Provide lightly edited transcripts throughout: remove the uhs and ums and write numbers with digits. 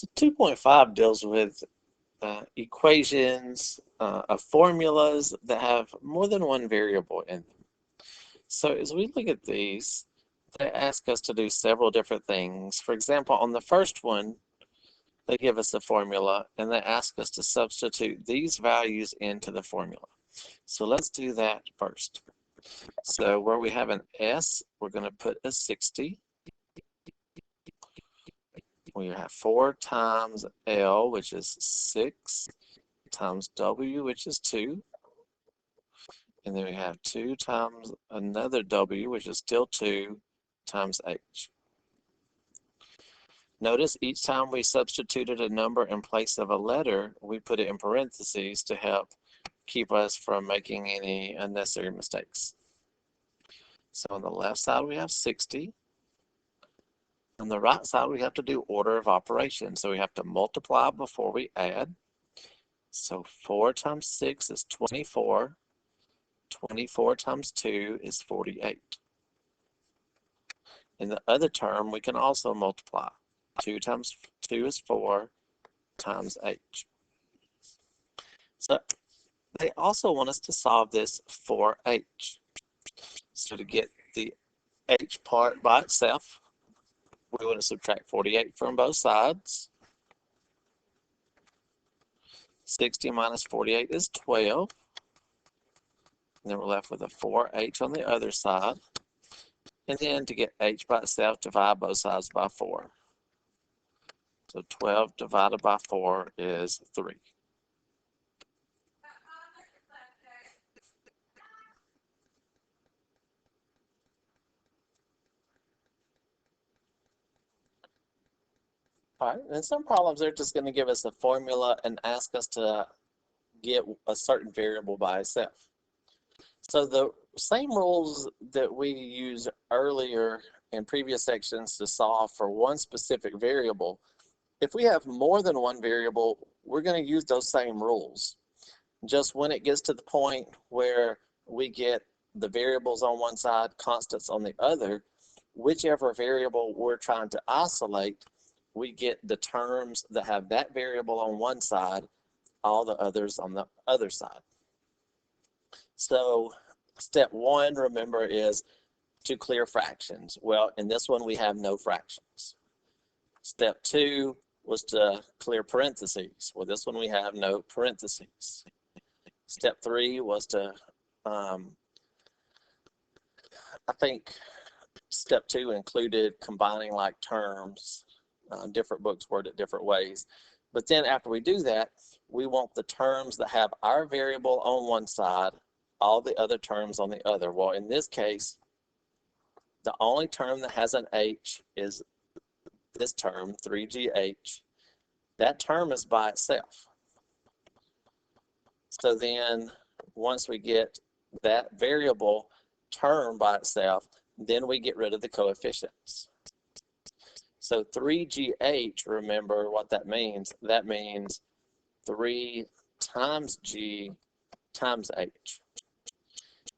So 2.5 deals with equations of formulas that have more than one variable in them. So as we look at these, they ask us to do several different things. For example, on the first one, they give us a formula and they ask us to substitute these values into the formula. So let's do that first. So where we have an S, we're going to put a 60. We have 4 times L, which is 6, times W, which is 2. And then we have 2 times another W, which is still 2, times H. Notice each time we substituted a number in place of a letter, we put it in parentheses to help keep us from making any unnecessary mistakes. So on the left side, we have 60. On the right side, we have to do order of operations. So we have to multiply before we add. So 4 times 6 is 24. 24 times 2 is 48. In the other term, we can also multiply. 2 times 2 is 4 times H. So they also want us to solve this for H. So to get the H part by itself, we want to subtract 48 from both sides. 60 minus 48 is 12. And then we're left with a 4H on the other side. And then to get H by itself, divide both sides by 4. So 12 divided by 4 is 3. All right, and some problems are just going to give us a formula and ask us to get a certain variable by itself. So the same rules that we used earlier in previous sections to solve for one specific variable, if we have more than one variable, we're going to use those same rules. Just when it gets to the point where we get the variables on one side, constants on the other, whichever variable we're trying to isolate, we get the terms that have that variable on one side, all the others on the other side. So step 1, remember, is to clear fractions. Well, in this one, we have no fractions. Step 2 was to clear parentheses. Well, this one we have no parentheses. Step 3 was to, I think step 2 included combining like terms. Different books word it different ways. But then after we do that, we want the terms that have our variable on one side, all the other terms on the other. Well, in this case, the only term that has an H is this term, 3GH. That term is by itself. So then once we get that variable term by itself, then we get rid of the coefficients. So 3GH, remember what that means. That means 3 times G times H.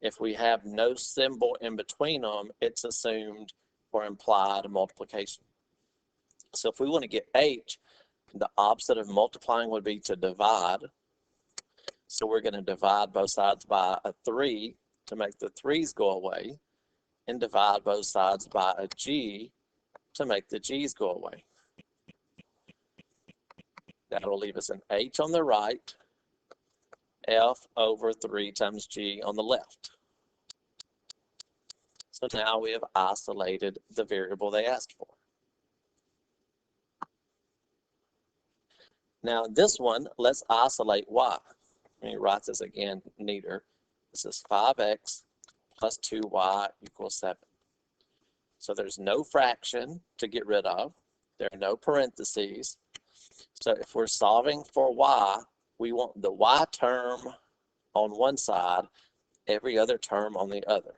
If we have no symbol in between them, it's assumed or implied multiplication. So if we want to get H, the opposite of multiplying would be to divide. So we're going to divide both sides by a 3 to make the 3's go away, and divide both sides by a G to make the G's go away. That will leave us an H on the right, F over 3 times G on the left. So now we have isolated the variable they asked for. Now this one, let's isolate y. Let me write this again neater. This is 5x plus 2y equals 7. So there's no fraction to get rid of. There are no parentheses. So if we're solving for y, we want the y term on one side, every other term on the other.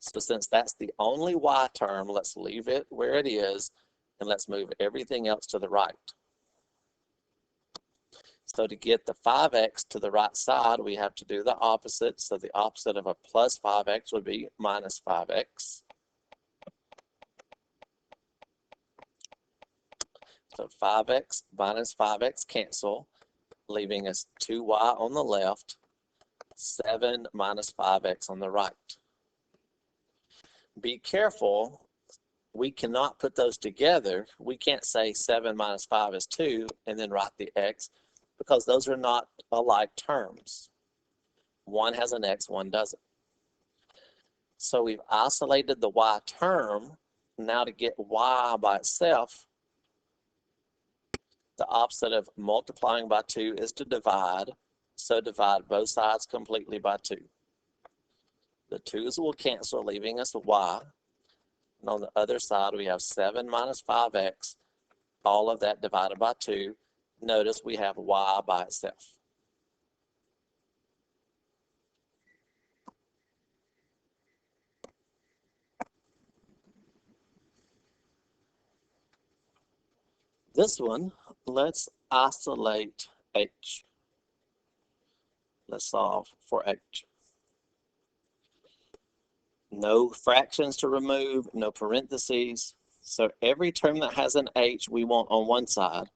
So since that's the only y term, let's leave it where it is, and let's move everything else to the right. So to get the 5x to the right side, we have to do the opposite. So the opposite of a plus 5x would be minus 5x. So 5x minus 5x cancel, leaving us 2y on the left, 7 minus 5x on the right. Be careful, we cannot put those together. We can't say 7 minus 5 is 2 and then write the x, because those are not alike terms. One has an x, one doesn't. So we've isolated the y term. Now to get y by itself, the opposite of multiplying by 2 is to divide. So divide both sides completely by 2. The 2's will cancel, leaving us a y. And on the other side, we have 7 minus 5x, all of that divided by 2. Notice we have y by itself. This one, let's isolate h. Let's solve for h. No fractions to remove, no parentheses. So every term that has an h we want on one side.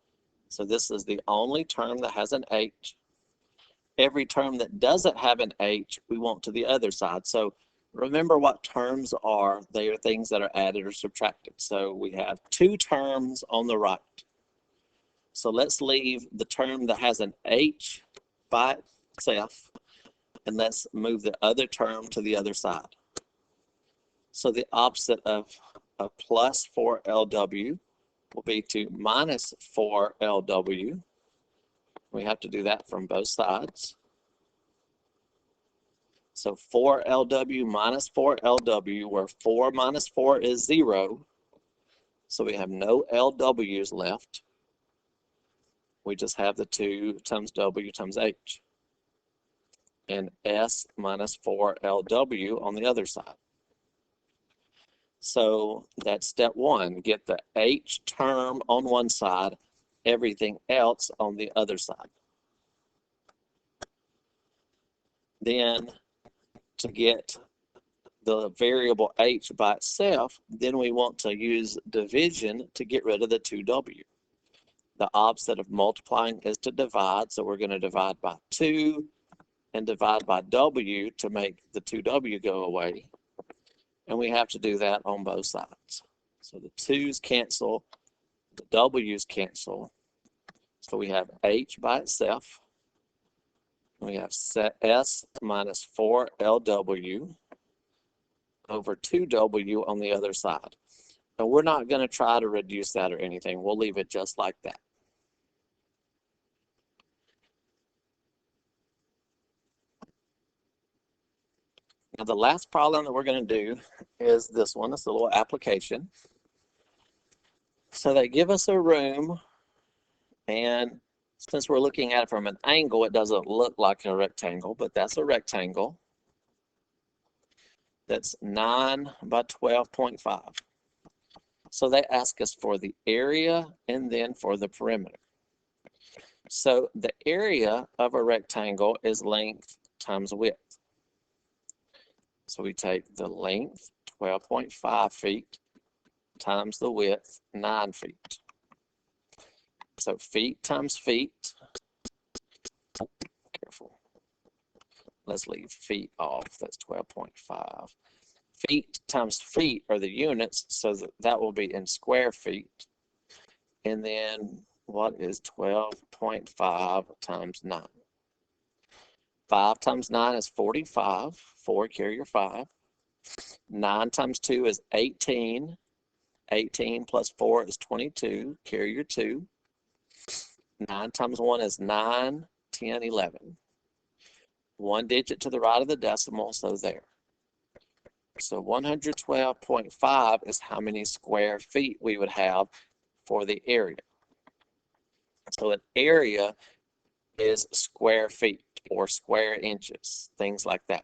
So this is the only term that has an h. Every term that doesn't have an h we want to the other side. So remember what terms are. They are things that are added or subtracted. So we have 2 terms on the right. So let's leave the term that has an h by itself, and let's move the other term to the other side. So the opposite of a plus 4LW will be to minus 4LW. We have to do that from both sides. So 4LW minus 4LW, where 4 minus 4 is 0. So we have no LWs left. We just have the 2 times W times H. And S minus 4LW on the other side. So that's step 1. Get the H term on one side, everything else on the other side. Then to get the variable H by itself, then we want to use division to get rid of the 2W. The opposite of multiplying is to divide, so we're going to divide by 2 and divide by W to make the 2W go away. And we have to do that on both sides. So the 2's cancel, the W's cancel. So we have H by itself. We have S minus 4LW over 2W on the other side. And we're not going to try to reduce that or anything. We'll leave it just like that. Now the last problem that we're going to do is this one. It's a little application. So they give us a room, and since we're looking at it from an angle, it doesn't look like a rectangle, but that's a rectangle. That's 9 by 12.5. So they ask us for the area and then for the perimeter. So the area of a rectangle is length times width. So we take the length, 12.5 feet, times the width, 9 feet. So feet times feet. Careful. Let's leave feet off. That's 12.5. Feet times feet are the units, so that will be in square feet. And then what is 12.5 times 9? 5 times 9 is 45. 4, carry your 5. 9 times 2 is 18. 18 plus 4 is 22. Carry your 2. 9 times 1 is 9. 10, 11. 1 digit to the right of the decimal, so there. So 112.5 is how many square feet we would have for the area. So an area is square feet or square inches, things like that.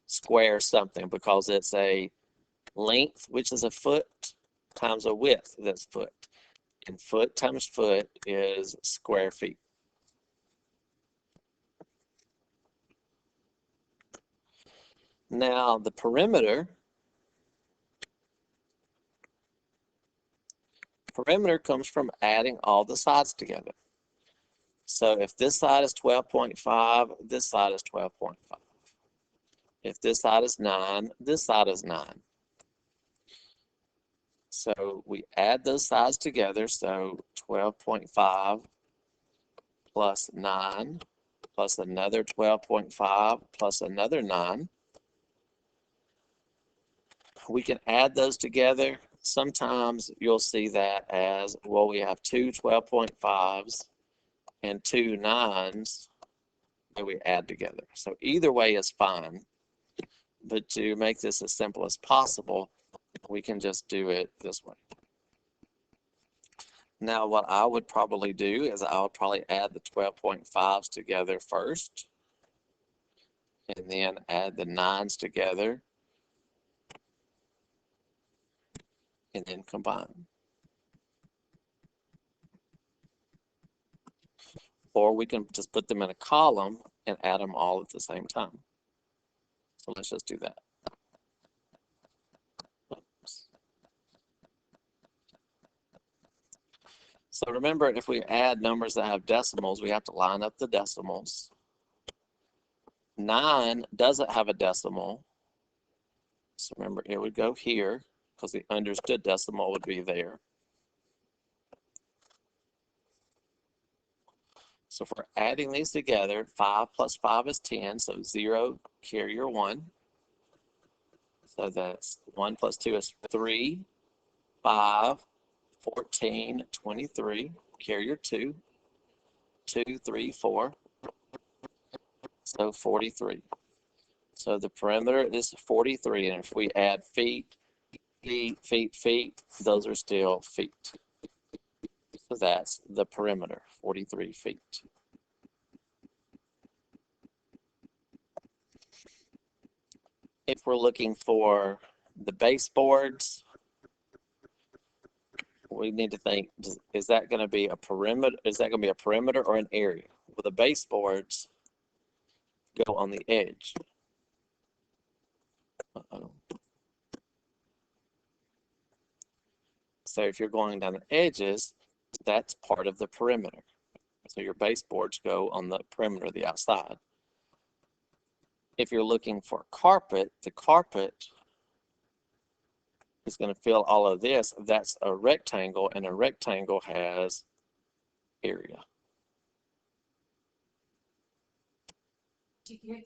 Square something because it's a length, which is a foot, times a width, that's foot. And foot times foot is square feet. Now the perimeter perimeter comes from adding all the sides together. So if this side is 12.5, this side is 12.5. If this side is 9, this side is 9. So we add those sides together, so 12.5 plus 9 plus another 12.5 plus another 9. We can add those together. Sometimes you'll see that as, well, we have two 12.5s and two 9s that we add together. So either way is fine. But to make this as simple as possible, we can just do it this way. Now, what I would probably do is I would probably add the 12.5s together first, and then add the 9s together, and then combine. Or we can just put them in a column and add them all at the same time. So let's just do that. Oops. So remember, if we add numbers that have decimals, we have to line up the decimals. 9 doesn't have a decimal. So remember, it would go here because the understood decimal would be there. So if we're adding these together, 5 plus 5 is 10, so 0, carrier 1. So that's 1 plus 2 is 3, 5, 14, 23, carrier 2, 2, 3, 4, so 43. So the perimeter is 43, and if we add feet, feet, feet, feet, those are still feet. So that's the perimeter, 43 feet. If we're looking for the baseboards, we need to think, is that going to be a perimeter? Is that going to be a perimeter or an area? Well, the baseboards go on the edge. Uh-oh. So if you're going down the edges, that's part of the perimeter. So your baseboards go on the perimeter, the outside. If you're looking for carpet, the carpet is going to fill all of this. That's a rectangle, and a rectangle has area. Did you get